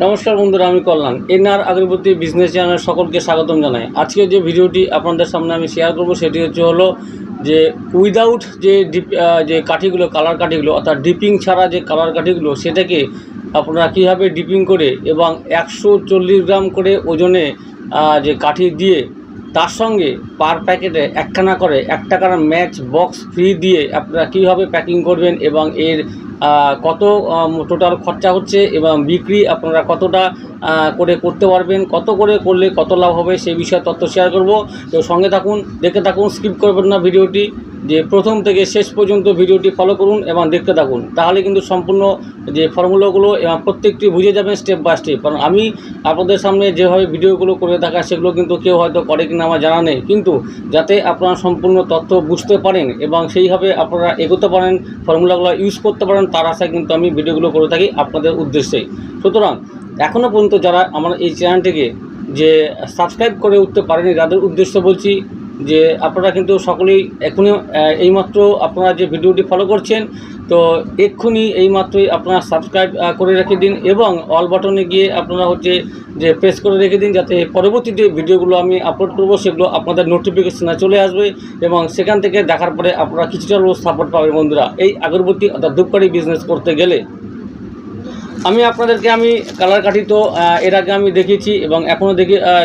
নমস্কার বন্ধুরা, আমি কল্যাণ এনআর আগরবত্তি বিজনেস চ্যানেল সকলকে স্বাগতম জানাই। আজকে যে ভিডিওটি আপনাদের সামনে আমি শেয়ার করব সেটি হলো যে উইদাউট যে কাঠিগুলো, কালার কাঠিগুলো অর্থাৎ ডিপিং ছাড়া যে কালার কাঠিগুলো, সেটাকে আপনারা কীভাবে ডিপিং করে এবং 140 গ্রাম করে ওজনে যে কাঠি দিয়ে তার সঙ্গে পার প্যাকেটে একখানা করে 1 টাকার ম্যাচ বক্স ফ্রি দিয়ে আপনারা কীভাবে প্যাকিং করবেন এবং এর কত টোটাল খরচা হচ্ছে এবং বিক্রি আপনারা কতটা করে করতে পারবেন, কত করে করলে কত লাভ হবে সেই বিষয়ে তথ্য শেয়ার করব। তো সঙ্গে থাকুন, দেখতে থাকুন, স্কিপ করবেন না ভিডিওটি, যে প্রথম থেকে শেষ পর্যন্ত ভিডিওটি ফলো করুন এবং দেখতে থাকুন। তাহলে কিন্তু সম্পূর্ণ যে ফর্মুলাগুলো এবং প্রত্যেকটি বুঝে যাবেন স্টেপ বাই স্টেপ। কারণ আমি আপনাদের সামনে যেভাবে ভিডিওগুলো করে থাকা সেগুলো কিন্তু কেউ হয়তো করে কিনা আমার জানা নেই, কিন্তু যাতে আপনারা সম্পূর্ণ তথ্য বুঝতে পারেন এবং সেইভাবে আপনারা এগোতে পারেন, ফর্মুলাগুলো ইউজ করতে পারেন, তার আশায় কিন্তু আমি ভিডিওগুলো করে থাকি আপনাদের উদ্দেশ্যেই। সুতরাং এখনও পর্যন্ত যারা আমার এই চ্যানেলটিকে যে সাবস্ক্রাইব করে উঠতে পারেনি তাদের উদ্দেশ্য বলছি যে আপনারা কিন্তু সকলেই এখনই এইমাত্র আপনারা যে ভিডিওটি ফলো করছেন, তো এক্ষুনি এইমাত্রই আপনারা সাবস্ক্রাইব করে রেখে দিন এবং অল বাটনে গিয়ে আপনারা যে প্রেস করে রেখে দিন, যাতে পরবর্তীতে ভিডিওগুলো আমি আপলোড করব সেগুলো আপনাদের নোটিফিকেশনে চলে আসবে এবং সেখান থেকে দেখার পরে আপনারা কিছুটা রোজ সাপোর্ট পাবেন। বন্ধুরা, এই আগরবত্তি অর্থাৎ ধূপকাঠি বিজনেস করতে গেলে আমি আপনাদেরকে কালার কাঠি তো এর আগে আমি দেখিয়েছি এবং এখনও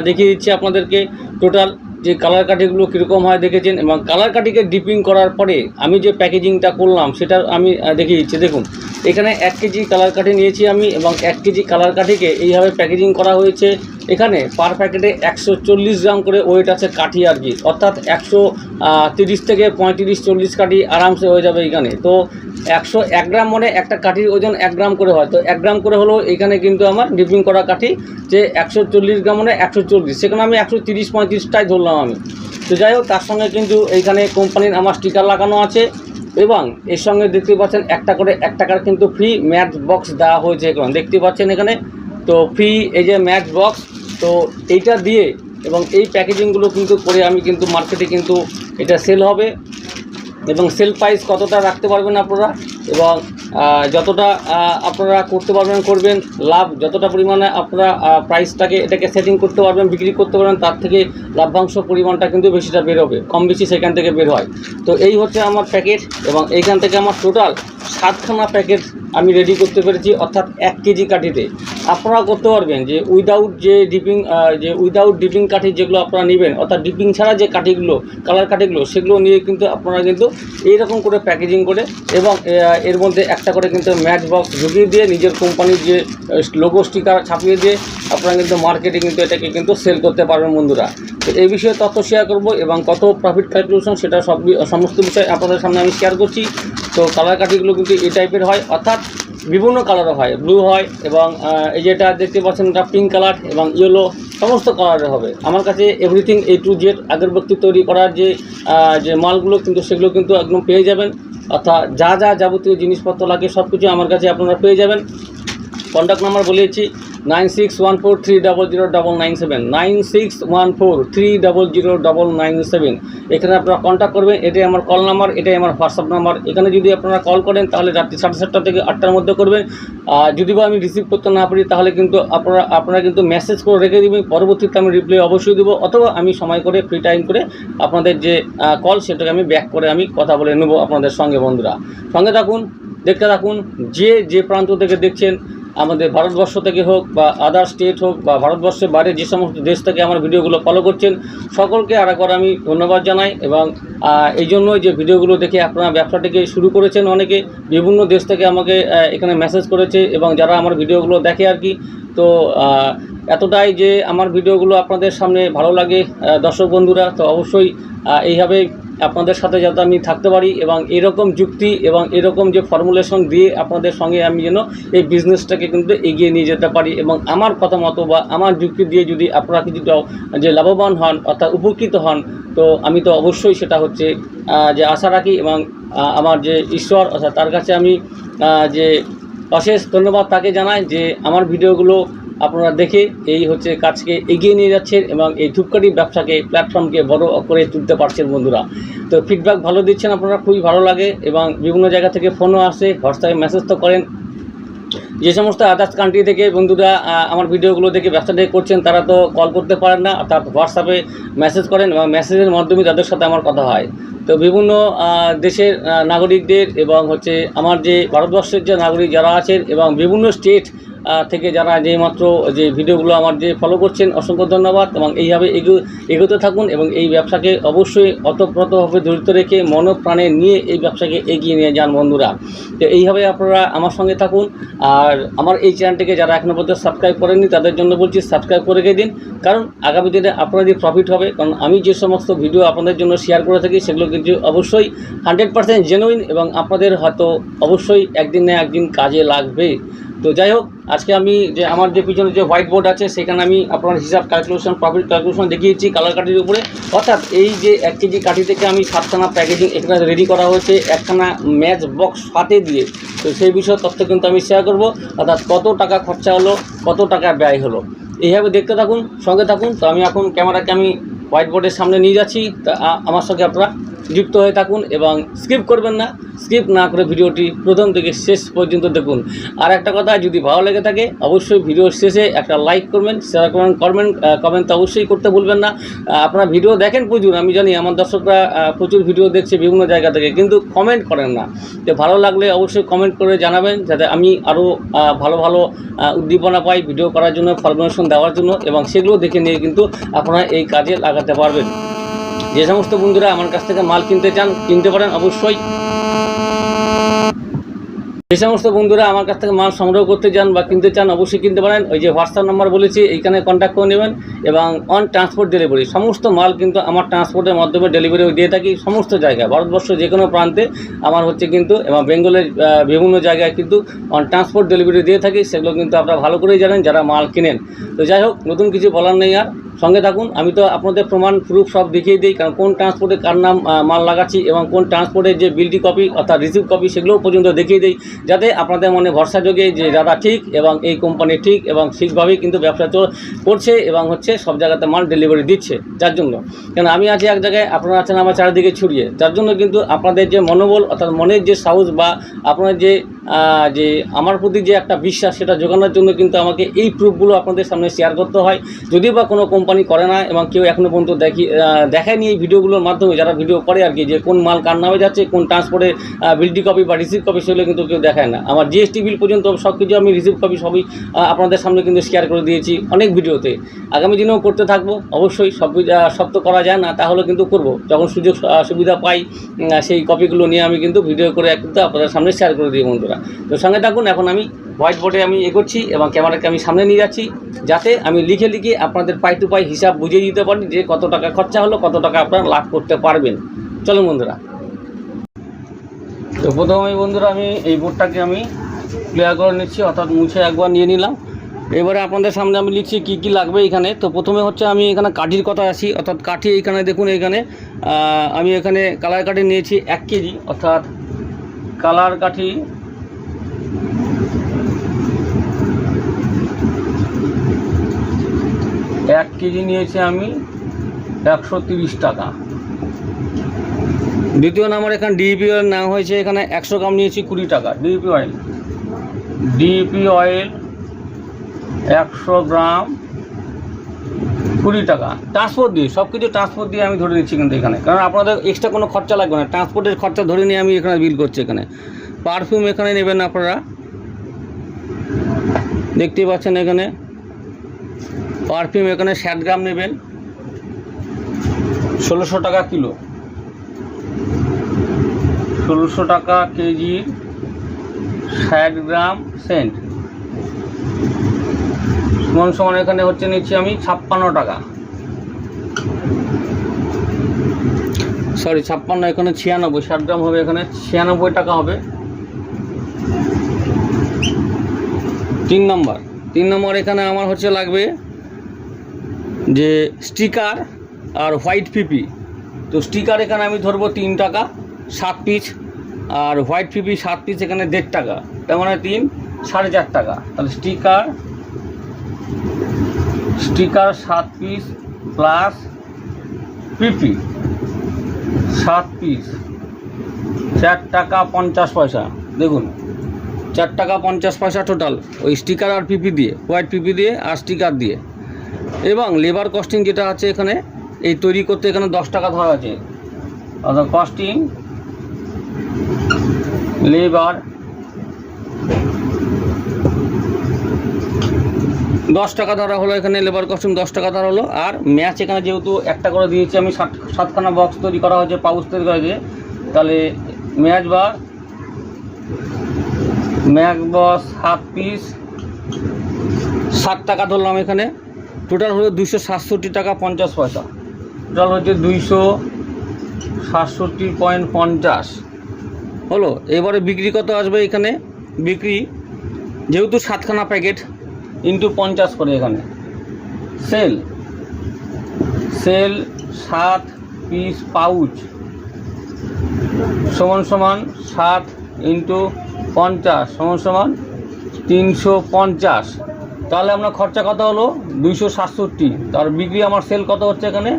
দেখিয়ে দিচ্ছি আপনাদেরকে টোটাল যে কালার কাঠিগুলো কীরকম হয় দেখেছেন, এবং কালার কাঠিকে ডিপিং করার পরে আমি যে প্যাকেজিংটা করলাম সেটা আমি দেখিয়ে দিচ্ছি। দেখুন, এখানে 1 কেজি কালার কাঠি নিয়েছি আমি এবং 1 কেজি কালার কাঠিকে এইভাবে প্যাকেজিং করা হয়েছে। এখানে পার প্যাকেটে 140 গ্রাম করে ওয়েট আছে কাঠি আর কি, অর্থাৎ 130 থেকে 35-40 কাঠি আরামসে হয়ে যাবে এখানে। তো 101 গ্রাম মানে একটা কাঠির ওজন 1 গ্রাম করে হয়, তো 1 গ্রাম করে হলো এখানে কিন্তু আমার ডিপিং করা কাঠি যে 140 গ্রাম মানে 140, সেখানে আমি 130-35টাই ধরলাম আমি। তো যাই হোক, তার সঙ্গে কিন্তু এইখানে কোম্পানির আমার স্টিকার লাগানো আছে এবং এর সঙ্গে দেখতে পাচ্ছেন 1 টাকার কিন্তু ফ্রি ম্যাচ বক্স দেওয়া হয়েছে। এখন দেখতে পাচ্ছেন এখানে তো ফ্রি এই যে ম্যাচ বক্স, তো এইটা দিয়ে এবং এই প্যাকেজিংগুলো কিন্তু করে আমি কিন্তু মার্কেটে কিন্তু এটা সেল হবে এবং সেল প্রাইস কতটা রাখতে পারবেন আপনারা এবং যতটা আপনারা করতে পারবেন করবেন, লাভ যতটা পরিমাণে আপনারা এটাকে সেটিং করতে পারবেন, বিক্রি করতে পারবেন, তার থেকে লাভ্যাংশ পরিমাণটা কিন্তু বেশিটা বের হবে, কম বেশি সেখান থেকে বের হয়। তো এই হচ্ছে আমার প্যাকেট এবং এইখান থেকে আমার টোটাল 7খানা প্যাকেট আমি রেডি করতে পেরেছি, অর্থাৎ 1 কেজি কাঠিতে। আপনারা করতে পারবেন যে উইদাউট ডিপিং কাঠি যেগুলো আপনারা নেবেন, অর্থাৎ ডিপিং ছাড়া যে কাঠিগুলো, কালার কাঠিগুলো, সেগুলো নিয়ে কিন্তু আপনারা কিন্তু এইরকম করে প্যাকেজিং করে এবং এর মধ্যে একটা করে কিন্তু ম্যাচ বক্স ঢুকিয়ে দিয়ে নিজের কোম্পানির যে লোগো স্টিকার ছাপিয়ে দিয়ে আপনারা কিন্তু মার্কেটে কিন্তু এটাকে কিন্তু সেল করতে পারবেন। বন্ধুরা, তো এই বিষয়ে তথ্য শেয়ার করব এবং কত প্রফিট ক্যালকুলেশন সেটা সমস্ত বিষয় আপনাদের সামনে আমি শেয়ার করছি। তো কালার কাঠিগুলো কিন্তু এই টাইপের হয়, অর্থাৎ বিভিন্ন কালারও হয়, ব্লু হয় এবং এই যেটা দেখতে পাচ্ছেন এটা পিঙ্ক কালার এবং ইয়েলো, সমস্ত কালারের হবে। আমার কাছে এভরিথিং A to Z আগরবাতি তৈরি করার যে মালগুলো কিন্তু সেগুলো কিন্তু একদম পেয়ে যাবেন, অর্থাৎ যা যাবতীয় জিনিসপত্র লাগে সব কিছু আমার কাছে আপনারা পেয়ে যাবেন। কন্ট্যাক্ট নাম্বার বলেছি 9614300997, 9614300997। এখানে আপনারা কন্ট্যাক্ট করবেন, এটাই আমার কল নাম্বার, এটাই আমার হোয়াটসঅ্যাপ নাম্বার। এখানে যদি আপনারা কল করেন তাহলে রাত্রি 7:30 থেকে 8টার মধ্যে করবেন। যদি বা আমি রিসিভ করতে না পারি তাহলে কিন্তু আপনারা কিন্তু মেসেজ করে রেখে দেবেন, পরবর্তীতে আমি রিপ্লাই অবশ্যই দেবো, অথবা আমি সময় করে ফ্রি টাইম করে আপনাদের যে কল সেটাকে আমি ব্যাক করে আমি কথা বলে নেব আপনাদের সঙ্গে। বন্ধুরা, সঙ্গে থাকুন, দেখতে থাকুন। যে প্রান্ত থেকে দেখছেন, আমাদের ভারতবর্ষ থেকে হোক বা আদার স্টেট হোক বা ভারতবর্ষের বাইরে যে সমস্ত দেশ থেকে আমার ভিডিওগুলো ফলো করছেন, সকলকে আরেকবার আমি ধন্যবাদ জানাই এবং এই জন্যই যে ভিডিওগুলো দেখে আপনারা ব্যবসাটিকে শুরু করেছেন। অনেকে বিভিন্ন দেশ থেকে আমাকে এখানে মেসেজ করেছে এবং যারা আমার ভিডিওগুলো দেখে আর কি। তো এতটাই যে আমার ভিডিওগুলো আপনাদের সামনে ভালো লাগে দর্শক বন্ধুরা, তো অবশ্যই এইভাবে আপনাদের সাথে যাতে আমি থাকতে পারি এবং এরকম যুক্তি এবং এরকম যে ফর্মুলেশন দিয়ে আপনাদের সঙ্গে আমি যেন এই বিজনেসটাকে কিন্তু এগিয়ে নিয়ে যেতে পারি এবং আমার কথা মতো বা আমার যুক্তি দিয়ে যদি আপনারা কিছুটা যে লাভবান হন অর্থাৎ উপকৃত হন, তো আমি তো অবশ্যই সেটা যে আশা রাখি এবং আমার যে ঈশ্বর অর্থাৎ তার কাছে আমি যে অশেষ ধন্যবাদ তাকে জানাই যে আমার ভিডিওগুলো আপনারা দেখে এই কাজকে এগিয়ে নিয়ে যাচ্ছেন এবং এই ধূপকাঠি ব্যবসাকে প্ল্যাটফর্মকে বড় করে তুলতে পারছেন। বন্ধুরা, তো ফিডব্যাক ভালো দিচ্ছেন আপনারা, খুবই ভালো লাগে এবং বিভিন্ন জায়গা থেকে ফোনও আসে, হোয়াটসঅ্যাপে মেসেজ তো করেন। যে সমস্ত আদার্স কান্ট্রি থেকে বন্ধুরা আমার ভিডিওগুলো দেখে ব্যবসাটা করছেন, তারা তো কল করতে পারেন না, অর্থাৎ হোয়াটসঅ্যাপে মেসেজ করেন এবং মেসেজের মাধ্যমে তাদের সাথে আমার কথা হয়। তো বিভিন্ন দেশের নাগরিকদের এবং হচ্ছে আমার যে ভারতবর্ষের যে নাগরিক যারা আছেন এবং বিভিন্ন স্টেট থেকে যারা যেমাত্র যে ভিডিওগুলো আমার যে ফলো করছেন, অসংখ্য ধন্যবাদ। এবং এইভাবে এগোতে থাকুন এবং এই ব্যবসাকে অবশ্যই অতপ্রতভাবে জড়িত রেখে মনপ্রাণে নিয়ে এই ব্যবসাকে এগিয়ে নিয়ে যান বন্ধুরা। তো এইভাবে আপনারা আমার সঙ্গে থাকুন। আর আমার এই চ্যানেলটিকে যারা এখনও পর্যন্ত সাবস্ক্রাইব করেননি তাদের জন্য বলছি সাবস্ক্রাইব করে রেখে দিন, কারণ আগামী দিনে আপনাদের প্রফিট হবে। কারণ আমি যে সমস্ত ভিডিও আপনাদের জন্য শেয়ার করে থাকি সেগুলো কিন্তু অবশ্যই 100% জেনুইন এবং আপনাদের হয়তো অবশ্যই একদিন না একদিন কাজে লাগবে। তো যাই হোক, আজকে আমি যে আমার যে পিছনে যে হোয়াইট বোর্ড আছে সেখানে আমি আপনার হিসাব ক্যালকুলেশন, প্রফিট ক্যালকুলেশন দেখিয়েছি কালার কাঠির উপরে। অর্থাৎ এই যে 1 কেজি কাঠি থেকে আমি 7খানা প্যাকেজিং এখানে রেডি করা হয়েছে, 1খানা ম্যাচ বক্স সাথে দিয়ে। তো সেই বিষয়ে তথ্য কিন্তু আমি শেয়ার করব, অর্থাৎ কত টাকা খরচা হলো, কত টাকা ব্যয় হলো। এইভাবে দেখতে থাকুন, সঙ্গে থাকুন। তো আমি এখন ক্যামেরাকে আমি হোয়াইট বোর্ডের সামনে নিয়ে যাচ্ছি, তা আমার সঙ্গে আপনারা যুক্ত হয়ে থাকুন এবং স্কিপ করবেন না, স্কিপ না করে ভিডিওটি প্রথম থেকে শেষ পর্যন্ত দেখুন। আর একটা কথা, যদি ভালো লেগে থাকে অবশ্যই ভিডিওর শেষে একটা লাইক করবেন, শেয়ার করবেন, কমেন্ট তো অবশ্যই করতে ভুলবেন না। আপনারা ভিডিও দেখেন প্রচুর, আমি জানি আমার দর্শকরা প্রচুর ভিডিও দেখছে বিভিন্ন জায়গা থেকে, কিন্তু কমেন্ট করেন না। তো ভালো লাগলে অবশ্যই কমেন্ট করে জানাবেন, যাতে আমি আরও ভালো ভালো উদ্দীপনা পাই ভিডিও করার জন্য, ফরমেশন দেওয়ার জন্য, এবং সেগুলো দেখে নিয়ে কিন্তু আপনারা এই কাজে লাগাতে পারবেন। যে সমস্ত বন্ধুরা আমার কাছ থেকে মাল কিনতে চান কিনতে পারেন অবশ্যই। যে সমস্ত বন্ধুরা আমার কাছ থেকে মাল সংগ্রহ করতে চান বা কিনতে চান অবশ্যই কিনতে পারেন। ওই যে হোয়াটসঅ্যাপ নাম্বার বলেছি এইখানে কন্ট্যাক্ট করে নেবেন। এবং অন ট্রান্সপোর্ট ডেলিভারি, সমস্ত মাল কিন্তু আমার ট্রান্সপোর্টের মাধ্যমে ডেলিভারি দিয়ে থাকি সমস্ত জায়গায়, ভারতবর্ষ যে কোনো প্রান্তে আমার হচ্ছে কিন্তু, এবং বেঙ্গলের বিভিন্ন জায়গায় কিন্তু অন ট্রান্সপোর্ট ডেলিভারি দিয়ে থাকি। সেগুলো কিন্তু আপনারা ভালো করেই জানেন যারা মাল কিনেন। তো যাই হোক, নতুন কিছু বলার নেই, আর সঙ্গে থাকুন। আমি তো আপনাদের প্রমাণ প্রুফ সব দেখিয়ে দিই, কারণ কোন ট্রান্সপোর্টে কার নাম মাল লাগাচ্ছি এবং কোন ট্রান্সপোর্টের যে বিলটি কপি অর্থাৎ রিসিভ কপি সেগুলোও পর্যন্ত দেখিয়ে দিই, যাতে আপনাদের মনে ভরসা যোগে যে দাদা ঠিক এবং এই কোম্পানি ঠিক এবং ঠিকভাবেই কিন্তু ব্যবসা করছে এবং হচ্ছে সব জায়গাতে মাল ডেলিভারি দিচ্ছে। যার জন্য, কারণ আমি আছি এক জায়গায়, আপনারা আছেন আমার চারিদিকে ছড়িয়ে, যার জন্য কিন্তু আপনাদের যে মনোবল অর্থাৎ মনের যে সাহস বা আপনার যে আমার প্রতি যে একটা বিশ্বাস, সেটা জোগানোর জন্য কিন্তু আমাকে এই প্রুফগুলো আপনাদের সামনে শেয়ার করতে হয়। যদিও বা কোনো কোম্পানি করে না এবং কেউ এখনও পর্যন্ত দেখায়নি এই ভিডিওগুলোর মাধ্যমে, যারা ভিডিও করে আর কি, যে কোন মাল কার নামে যাচ্ছে, কোন ট্রান্সপোর্টের বিলটি কপি বা রিসিভ কপি, সেগুলো কিন্তু কেউ দেখায় না। আমার জিএসটি বিল পর্যন্ত সব কিছু আমি রিসিভ কপি সবই আপনাদের সামনে কিন্তু শেয়ার করে দিয়েছি অনেক ভিডিওতে। আগামী দিনেও করতে থাকবো অবশ্যই। সব তো করা যায় না, তাহলে কিন্তু করব, যখন সুযোগ সুবিধা পাই সেই কপিগুলো নিয়ে আমি কিন্তু ভিডিও করে কিন্তু আপনাদের সামনে শেয়ার করে দিই বন্ধুরা। তো সঙ্গে থাকুন। এখন আমি হোয়াইট বোর্ডে আমি এগোচ্ছি এবং ক্যামেরাকে আমি সামনে নিয়ে যাচ্ছি, যাতে আমি লিখে লিখে আপনাদের পাই টু পাই হিসাব বুঝিয়ে দিতে পারি যে কত টাকা খরচা হলো, কত টাকা আপনারা লাভ করতে পারবেন। চলুন বন্ধুরা। তো প্রথমে বন্ধুরা আমি এই বোর্ডটাকে আমি ক্লিয়ার করে নিচ্ছি, অর্থাৎ মুছে একবার নিয়ে নিলাম। এবারে আপনাদের সামনে আমি লিখছি কি কি লাগবে এখানে। তো প্রথমে হচ্ছে আমি এখানে কাঠির কথা আসি, অর্থাৎ কাঠি এইখানে দেখুন, এখানে আমি এখানে কালার কাঠি নিয়েছি 1 কেজি, অর্থাৎ কালার কাঠি 1 কেজি নিয়েছি আমি 130 টাকা। দ্বিতীয় নাম্বার এখানে ডিপি অয়েল নেওয়া হয়েছে, এখানে 100 গ্রাম নিয়েছি 20 টাকা। ডিপি অয়েল 100 গ্রাম 20 টাকা। ট্রান্সপোর্ট দিয়ে, সব কিছু ট্রান্সপোর্ট দিয়ে আমি ধরে নিচ্ছি কিন্তু এখানে, কারণ আপনাদের এক্সট্রা কোনো খরচা লাগবে না, ট্রান্সপোর্টের খরচা ধরে নিয়ে আমি এখানে বিল করছি। এখানে পারফিউম এখানে নেবেন আপনারা, দেখতেই পাচ্ছেন এখানে পারফিউম এখানে 60 গ্রাম নেবেন, 1600 টাকা কিলো, 1600 টাকা কেজি, 60 গ্রাম সেন্ট সমান এখানে হচ্ছে নিচ্ছি আমি 56 টাকা, সরি 56, এখানে 96, 60 গ্রাম হবে এখানে 96 টাকা হবে। 3 নম্বর এখানে আমার হচ্ছে লাগবে যে স্টিকার আর হোয়াইট পিপি। তো স্টিকার এখানে আমি ধরবো 3 টাকা 7 পিস, আর হোয়াইট পিপি 7 পিস এখানে 1.5 টাকা, তার মানে 3 4.5 টাকা। তাহলে স্টিকার 7 পিস প্লাস পিপি 7 পিস 4 টাকা 50 পয়সা। দেখুন 4 টাকা 50 পয়সা টোটাল, ওই স্টিকার আর পিপি দিয়ে, হোয়াইট পিপি দিয়ে আর স্টিকার দিয়ে। এবং লেবার কস্টিং যেটা আছে এখানে, এই তৈরি করতে এখানে 10 টাকা ধরা আছে, অর্থাৎ কস্টিং লেবার 10 টাকা ধরা হলো, এখানে লেবার কস্টিং 10 টাকা ধরা হলো। আর ম্যাচ এখানে যেহেতু একটা করে দিয়েছি আমি, 7খানা বক্স তৈরি করা হয়েছে, পাউচ তৈরি করা হয়েছে, তাহলে ম্যাচ বক্স 7 পিস 7 টাকা ধরলাম এখানে। টোটাল হলো 267 টাকা 50 পয়সা, টোটাল হচ্ছে 267.50 হলো। এবারে বিক্রি কত আসবে এখানে? বিক্রি যেহেতু 7খানা প্যাকেট ইন্টু 50 করে, এখানে সেল 7 পিস পাউচ সমান 7 ইন্টু 50 সমান 350। তাহলে আপনার খরচা কত হলো? 267। তার বিক্রি আমার সেল কত হচ্ছে এখানে?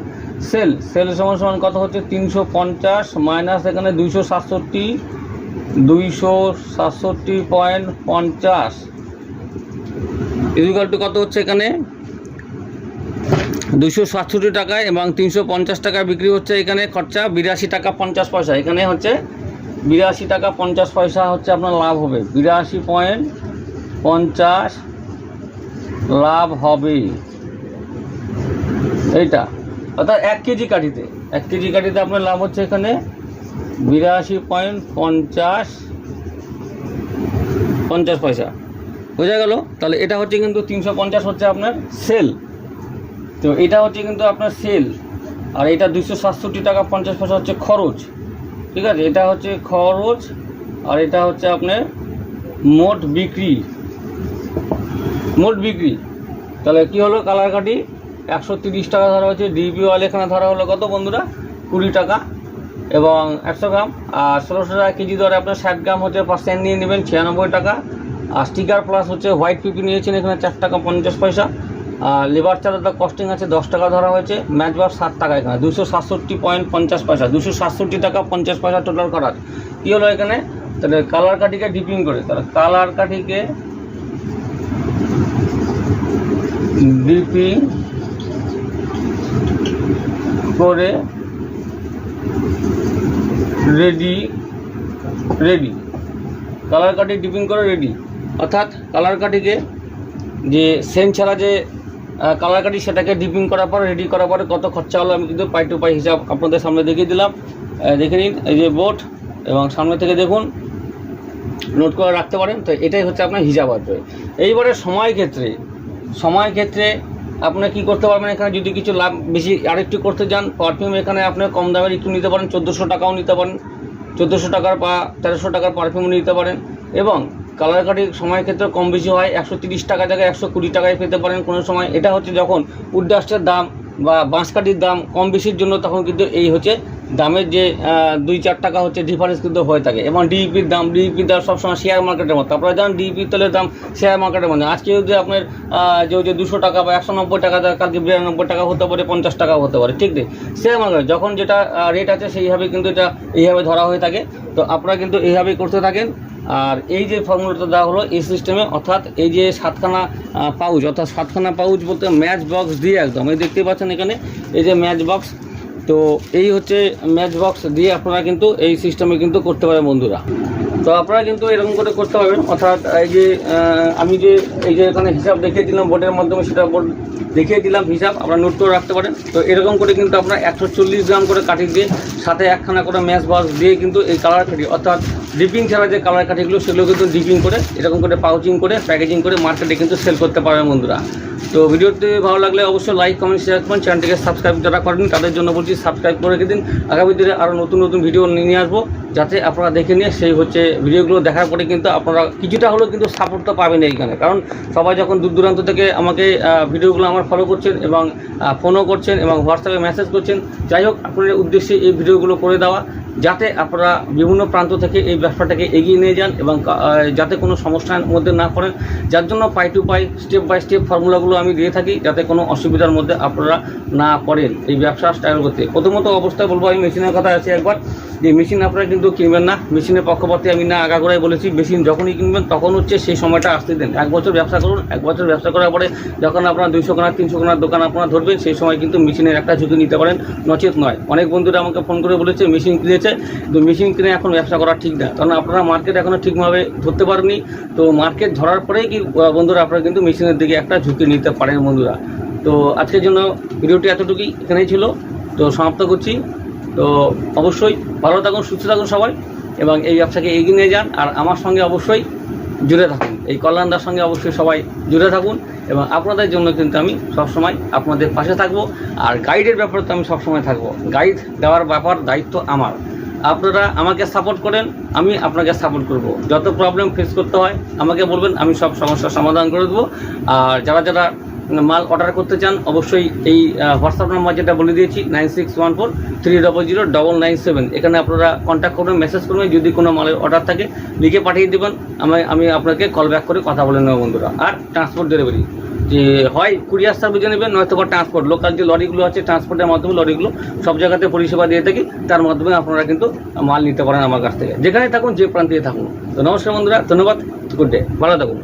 সেল সমান কত হচ্ছে? 350 মাইনাস এখানে 267.50 ইকুয়াল টু কত হচ্ছে এখানে? 267 টাকায় এবং 350 টাকা বিক্রি হচ্ছে। এখানে খরচা 82 টাকা 50 পয়সা। এখানে হচ্ছে 82 টাকা 50 পয়সা হচ্ছে আপনার লাভ হবে, 82.50 লাভ হবে এইটা। অর্থাৎ 1 কেজি কাঠিতে আপনার লাভ হচ্ছে এখানে 82.50 পয়সা। বোঝা গেল? তাহলে এটা হচ্ছে কিন্তু 350 হচ্ছে আপনার সেল, তো এটা হচ্ছে কিন্তু আপনার সেল। আর এটা 267 টাকা 50 পয়সা হচ্ছে খরচ, ঠিক আছে? এটা হচ্ছে খরচ, আর এটা হচ্ছে আপনার মোট বিক্রি। তাহলে কি হলো? কালার কাঠি 130 টাকা ধরা হচ্ছে, ডিপি অয়েল এখানে ধরা হলো কত বন্ধুরা? 20 টাকা এবং 100 গ্রাম। আর 1600 টাকা কেজি দরে আপনার 60 গ্রাম হচ্ছে % নিয়ে নেবেন, 96 টাকা। আর স্টিকার প্লাস হচ্ছে হোয়াইট পিপি নিয়েছেন এখানে 4 টাকা 50 পয়সা। আর লেবার চার্জের কস্টিং আছে 10 টাকা ধরা হয়েছে, ম্যাচ বক্স 7 টাকা, এখানে 267.50 পয়সা, 267 টাকা 50 পয়সা টোটাল করার। কী হলো এখানে? তাহলে কালার কাঠিকে ডিপিং করে, তাহলে কালার কাঠিকে ডিপিং করে রেডি কালার কাঠি ডিপিং করে রেডি। অর্থাৎ কালার কাঠিকে যে সেন্ট ছাড়া যে কালার কাঠি, সেটাকে ডিপিং করার পর রেডি করার পরে কত খরচা হলো আমি কিন্তু পাই টু পাই হিসাব আপনাদের সামনে দেখিয়ে দিলাম। দেখে নিন, এই যে বোর্ড এবং সামনে থেকে দেখুন, নোট করে রাখতে পারেন। তো এটাই হচ্ছে আপনার হিসাব আসবে। এইবারে সময় ক্ষেত্রে আপনার কী করতে পারবেন? এখানে যদি কিছু লাভ বেশি আরেকটু করতে যান, পারফিউম এখানে আপনার কম দামের একটু নিতে পারেন, 1400 টাকাও নিতে পারেন, 1400 টাকার বা 1300 টাকার পারফিউম নিতে পারেন। এবং কালার কাঠির সময়ের ক্ষেত্রে কম বেশি হয়, 130 টাকা জায়গায় 120 টাকায় পেতে পারেন কোনো সময়। এটা হচ্ছে যখন উডডাস্টের দাম বা বাঁশকাঠির দাম কম বেশির জন্য, তখন কিন্তু এই হচ্ছে দামের যে 2-4 টাকা হচ্ছে ডিফারেন্স কিন্তু হয়ে থাকে। এবং ডিইপির দাম সবসময় শেয়ার মার্কেটের মতো, আপনারা জানেন ডিইপি তেলের দাম শেয়ার মার্কেটের মধ্যে। আজকে যদি আপনার যে 200 টাকা বা 190 টাকা, কালকে 92 টাকা হতে পারে, 50 টাকাও হতে পারে, ঠিক নেই? শেয়ার মার্কেট যখন যেটা রেট আছে সেইভাবে কিন্তু এটা এইভাবে ধরা হয়ে থাকে। তো আপনারা কিন্তু এইভাবেই করতে থাকেন। আর এই যে ফর্মুলাটা দেওয়া হলো এই সিস্টেমে, অর্থাৎ এই যে 7খানা পাউচ, অর্থাৎ 7খানা পাউচ বলতে ম্যাচ বক্স দিয়ে একদম, এই দেখতে পাচ্ছেন এখানে এই যে ম্যাচ বক্স। তো এই হচ্ছে ম্যাচ বক্স দিয়ে আপনারা কিন্তু এই সিস্টেমে কিন্তু করতে পারেন বন্ধুরা। তো আপনারা কিন্তু এরকম করে করতে পারবেন। অর্থাৎ এই যে আমি যে এই যে এখানে হিসাব দেখিয়ে দিলাম বোর্ডের মাধ্যমে, সেটা বোর্ড দেখিয়ে দিলাম হিসাব, আপনারা নোট করে রাখতে পারেন। তো এরকম করে কিন্তু আপনারা 140 গ্রাম করে কাঠি দিয়ে, সাথে 1খানা করে ম্যাচ বক্স দিয়ে কিন্তু এই কালার কাঠি, অর্থাৎ ডিপিং ছাড়া যে কালার কাঠিগুলো, সেগুলো কিন্তু ডিপিং করে এরকম করে পাউচিং করে প্যাকেজিং করে মার্কেটে কিন্তু সেল করতে পারবেন বন্ধুরা। তো ভিডিওটি ভালো লাগলে অবশ্যই লাইক, কমেন্ট, শেয়ার করবেন। চ্যানেলটিকে সাবস্ক্রাইব যারা করেন তাদের জন্য বলছি সাবস্ক্রাইব করে রেখে দিন। আগামী দিনে আরও নতুন ভিডিও নিয়ে আসবো, যাতে আপনারা দেখে নিয়ে সেই হচ্ছে ভিডিওগুলো দেখার পরে কিন্তু আপনারা কিছুটা হলেও কিন্তু সাপোর্ট তো পাবেন এইখানে। কারণ সবাই যখন দূর দূরান্ত থেকে আমাকে ভিডিওগুলো আমার ফলো করছেন এবং ফোনও করছেন এবং হোয়াটসঅ্যাপে মেসেজ করছেন। যাই হোক, আপনাদের উদ্দেশ্যে এই ভিডিওগুলো করে দেওয়া, যাতে আপনারা বিভিন্ন প্রান্ত থেকে এই ব্যবসাটাকে এগিয়ে নিয়ে যান এবং যাতে কোনো সমস্যার মধ্যে না পড়েন, যার জন্য pie to pie step by step ফর্মুলাগুলো আমি দিয়ে থাকি, যাতে কোনো অসুবিধার মধ্যে আপনারা না পড়েন এই ব্যবসা স্টাইল করতে। প্রথমত অবস্থায় বলবো, আমি মেশিনের কথা আছে একবার, যে মেশিন আপনারা কিন্তু কিনবেন না, মেশিনের পক্ষপাতে আমি না আগাগোড়াই বলেছি, মেশিন যখনই কিনবেন তখন হচ্ছে সেই সময়টা আসতে দেন। 1 বছর ব্যবসা করুন, 1 বছর ব্যবসা করার পরে যখন আপনারা 200 খানা 300 খানার দোকান আপনারা ধরবেন, সেই সময় কিন্তু মেশিনের একটা ঝুঁকি নিতে পারেন, নচেত নয়। অনেক বন্ধুরা আমাকে ফোন করে বলেছে মেশিন কিনেছে, কিন্তু মেশিন কিনে এখন ব্যবসা করা ঠিক না, কারণ আপনারা মার্কেট এখনও ঠিকভাবে ধরতে পারেননি। তো মার্কেট ধরার পরেই কি বন্ধুরা আপনারা কিন্তু মেশিনের দিকে একটা ঝুঁকি নিতে পারেন বন্ধুরা। তো আজকের জন্য ভিডিওটি এতটুকুই এখানেই ছিল, তো সমাপ্ত করছি। তো অবশ্যই ভালো থাকুন, সুস্থ থাকুন সবাই, এবং এই ব্যবসাকে এগিয়ে নিয়ে যান। আর আমার সঙ্গে অবশ্যই জুড়ে থাকুন, এই কল্যাণদার সঙ্গে অবশ্যই সবাই জুড়ে থাকুন, এবং আপনাদের জন্য কিন্তু আমি সবসময় আপনাদের পাশে থাকবো। আর গাইডের ব্যাপারে তো আমি সবসময় থাকবো, গাইড দেওয়ার ব্যাপার দায়িত্ব আমার। আপনারা আমাকে সাপোর্ট করেন, আমি আপনাকে সাপোর্ট করব। যত প্রবলেম ফেস করতে হয় আমাকে বলবেন, আমি সব সমস্যার সমাধান করে দেবো। আর যারা মাল অর্ডার করতে চান অবশ্যই এই হোয়াটসঅ্যাপ নাম্বার যেটা বলে দিয়েছি 9614300997, এখানে আপনারা কন্ট্যাক্ট করবেন, মেসেজ করবেন। যদি কোনো মালের অর্ডার থাকে লিখে পাঠিয়ে দেবেন, আমি আপনাকে কল ব্যাক করে কথা বলে নেব বন্ধুরা। আর ট্রান্সপোর্ট ডেলিভারি, যে হয় কুরিয়ার সার্ভিসে নেবেন, নয়তো বা ট্রান্সপোর্ট, লোকাল যে লরিগুলো আছে ট্রান্সপোর্টের মাধ্যমে লরিগুলো সব জায়গাতে পরিষেবা দিয়ে থাকি, তার মাধ্যমে আপনারা কিন্তু মাল নিতে পারেন আমার কাছ থেকে, যেখানে থাকুন, যে প্রান্তে থাকুন। তো নমস্কার বন্ধুরা, ধন্যবাদ, গুড ডে, ভালো থাকুন।